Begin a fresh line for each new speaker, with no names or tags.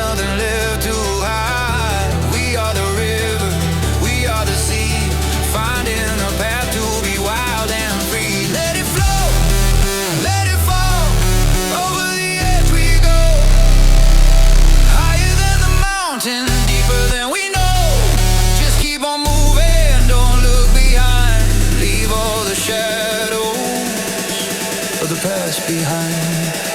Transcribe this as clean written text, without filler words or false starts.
nothing left to hide. We are the river, we are the sea, finding a path to be wild and free. Let it flow, let it fall, over the edge we go, higher than the mountain, deeper than we know. Just keep on moving, don't look behind, leave all the shadows of the past behind.